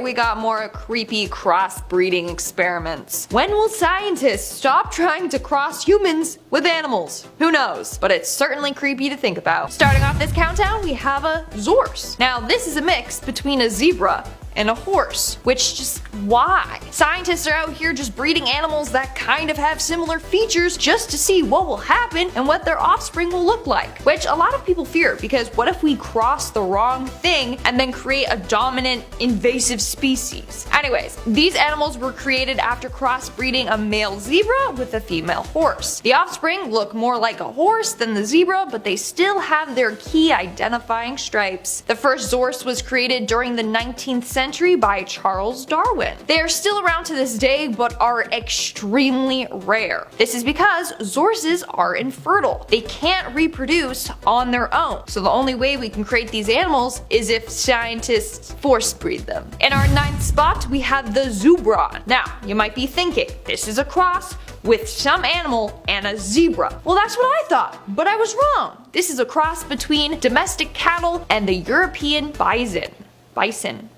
we got more creepy crossbreeding experiments. When will scientists stop trying to cross humans with animals? Who knows, but it's certainly creepy to think about. Starting off this countdown, we have a Zorse. Now this is a mix between a zebra and a horse, which just why? Scientists are out here just breeding animals that kind of have similar features just to see what will happen and what their offspring will look like, which a lot of people fear, because what if we cross the wrong thing and then create a dominant invasive species? Anyways, these animals were created after crossbreeding a male zebra with a female horse. The offspring look more like a horse than the zebra, but they still have their key identifying stripes. The first Zorse was created during the 19th century by Charles Darwin. They are still around to this day, but are extremely rare. This is because Zorses are infertile. They can't reproduce on their own. So the only way we can create these animals is if scientists force breed them. In our 9th spot, we have the Zubron. Now, you might be thinking, this is a cross with some animal and a zebra. Well, that's what I thought, but I was wrong. This is a cross between domestic cattle and the European bison.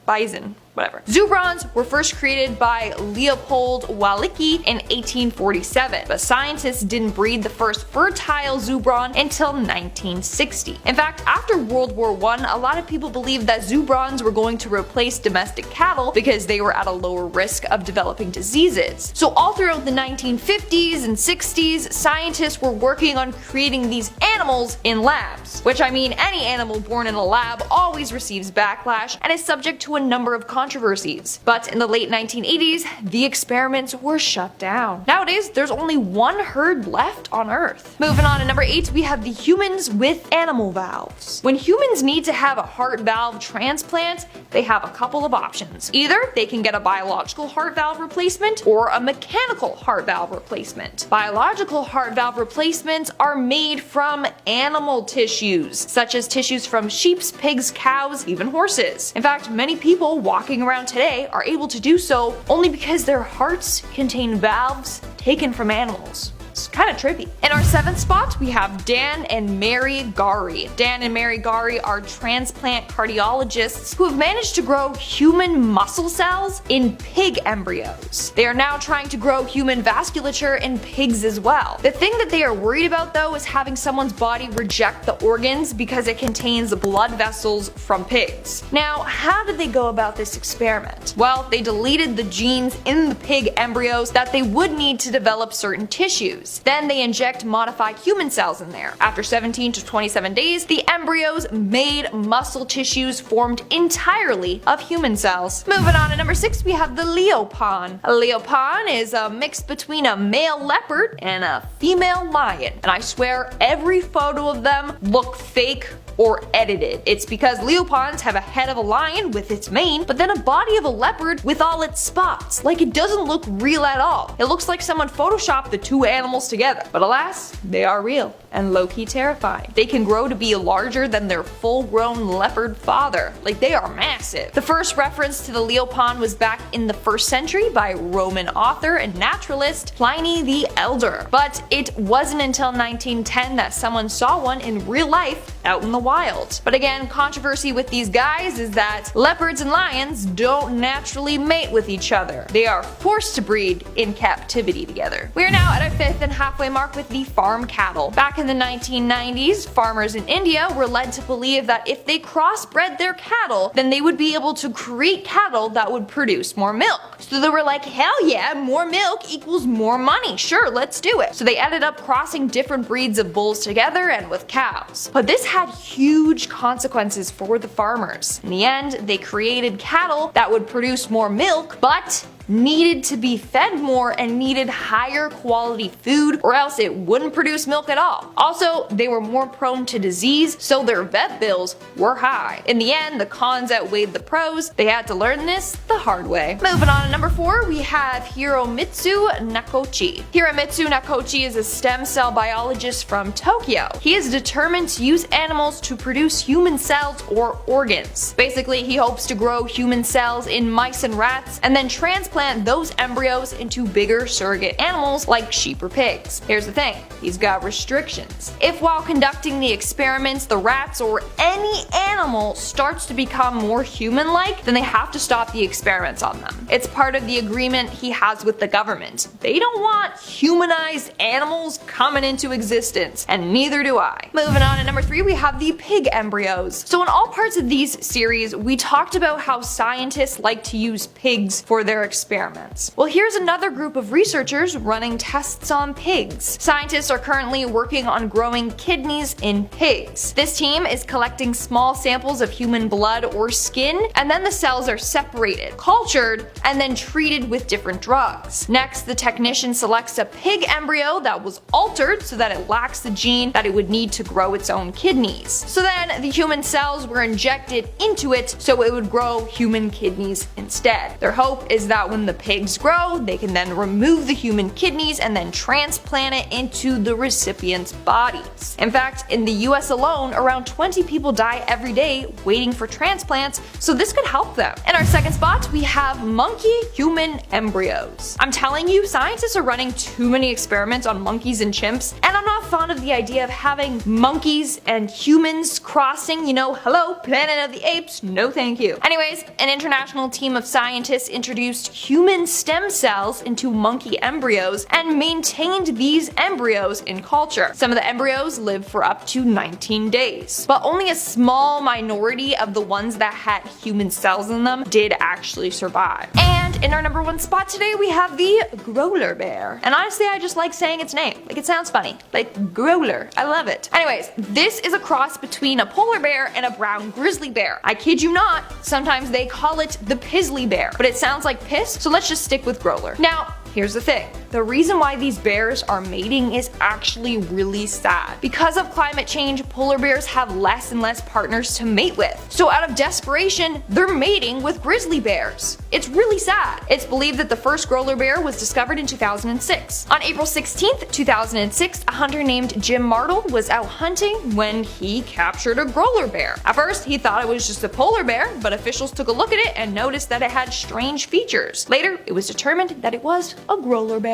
Bison, whatever. Zubrons were first created by Leopold Walicki in 1847, but scientists didn't breed the first fertile Zubron until 1960. In fact, after World War I, a lot of people believed that Zubrons were going to replace domestic cattle because they were at a lower risk of developing diseases. So all throughout the 1950s and 60s, scientists were working on creating these animals in labs, which I mean any animal born in a lab always receives backlash and is subject to a number of controversies. But in the late 1980s, the experiments were shut down. Nowadays, there's only one herd left on Earth. Moving on to number 8, we have the humans with animal valves. When humans need to have a heart valve transplant, they have a couple of options. Either they can get a biological heart valve replacement or a mechanical heart valve replacement. Biological heart valve replacements are made from animal tissues, such as tissues from sheep, pigs, cows, even horses. In fact, many people walking around today are able to do so only because their hearts contain valves taken from animals. It's kind of trippy. In our 7th spot, we have Dan and Mary Gari. Dan and Mary Gari are transplant cardiologists who have managed to grow human muscle cells in pig embryos. They are now trying to grow human vasculature in pigs as well. The thing that they are worried about though is having someone's body reject the organs because it contains blood vessels from pigs. Now, how did they go about this experiment? Well, they deleted the genes in the pig embryos that they would need to develop certain tissues. Then they inject modified human cells in there. After 17 to 27 days, the embryos made muscle tissues formed entirely of human cells. Moving on to number 6, we have the Leopon. A Leopon is a mix between a male leopard and a female lion. And I swear every photo of them look fake or edited. It's because Leopons have a head of a lion with its mane, but then a body of a leopard with all its spots. Like, it doesn't look real at all. It looks like someone photoshopped the two animals together. But alas, they are real and low-key terrifying. They can grow to be larger than their full-grown leopard father. Like, they are massive. The first reference to the Leopon was back in the 1st century by Roman author and naturalist Pliny the Elder. But it wasn't until 1910 that someone saw one in real life out in the wild. But again, controversy with these guys is that leopards and lions don't naturally mate with each other. They are forced to breed in captivity together. We are now at our 5th and halfway mark with the farm cattle. Back in the 1990s, farmers in India were led to believe that if they crossbred their cattle, then they would be able to create cattle that would produce more milk. So they were like, hell yeah, more milk equals more money. Sure, let's do it. So they ended up crossing different breeds of bulls together and with cows. But this had huge consequences for the farmers. In the end, they created cattle that would produce more milk, but needed to be fed more and needed higher quality food, or else it wouldn't produce milk at all. Also, they were more prone to disease, so their vet bills were high. In the end, the cons outweighed the pros. They had to learn this the hard way. Moving on to number 4, we have Hiromitsu Nakochi. Hiromitsu Nakochi is a stem cell biologist from Tokyo. He is determined to use animals to produce human cells or organs. Basically, he hopes to grow human cells in mice and rats and then transplant transplant those embryos into bigger surrogate animals like sheep or pigs. Here's the thing, he's got restrictions. If while conducting the experiments the rats or any animal starts to become more human-like, then they have to stop the experiments on them. It's part of the agreement he has with the government. They don't want humanized animals coming into existence, and neither do I. Moving on to number 3, we have the pig embryos. So in all parts of these series, we talked about how scientists like to use pigs for their experiments. Well, here's another group of researchers running tests on pigs. Scientists are currently working on growing kidneys in pigs. This team is collecting small samples of human blood or skin, and then the cells are separated, cultured, and then treated with different drugs. Next, the technician selects a pig embryo that was altered so that it lacks the gene that it would need to grow its own kidneys. So then the human cells were injected into it so it would grow human kidneys instead. Their hope is that when the pigs grow, they can then remove the human kidneys and then transplant it into the recipient's bodies. In fact, in the US alone, around 20 people die every day waiting for transplants, so this could help them. In our second spot, we have monkey-human embryos. I'm telling you, scientists are running too many experiments on monkeys and chimps, and I'm not fond of the idea of having monkeys and humans crossing, hello, Planet of the Apes, no thank you. Anyways, an international team of scientists introduced human stem cells into monkey embryos and maintained these embryos in culture. Some of the embryos lived for up to 19 days, but only a small minority of the ones that had human cells in them did actually survive. And in our number 1 spot today, we have the growler bear. And honestly, I just like saying its name. Like, it sounds funny. Like, growler. I love it. Anyways, this is a cross between a polar bear and a brown grizzly bear. I kid you not, sometimes they call it the pizzly bear, but it sounds like piss, so let's just stick with growler. Now, here's the thing. The reason why these bears are mating is actually really sad. Because of climate change, polar bears have less and less partners to mate with. So out of desperation, they're mating with grizzly bears. It's really sad. It's believed that the first growler bear was discovered in 2006. On April 16th, 2006, a hunter named Jim Martle was out hunting when he captured a growler bear. At first, he thought it was just a polar bear, but officials took a look at it and noticed that it had strange features. Later, it was determined that it was a growler bear.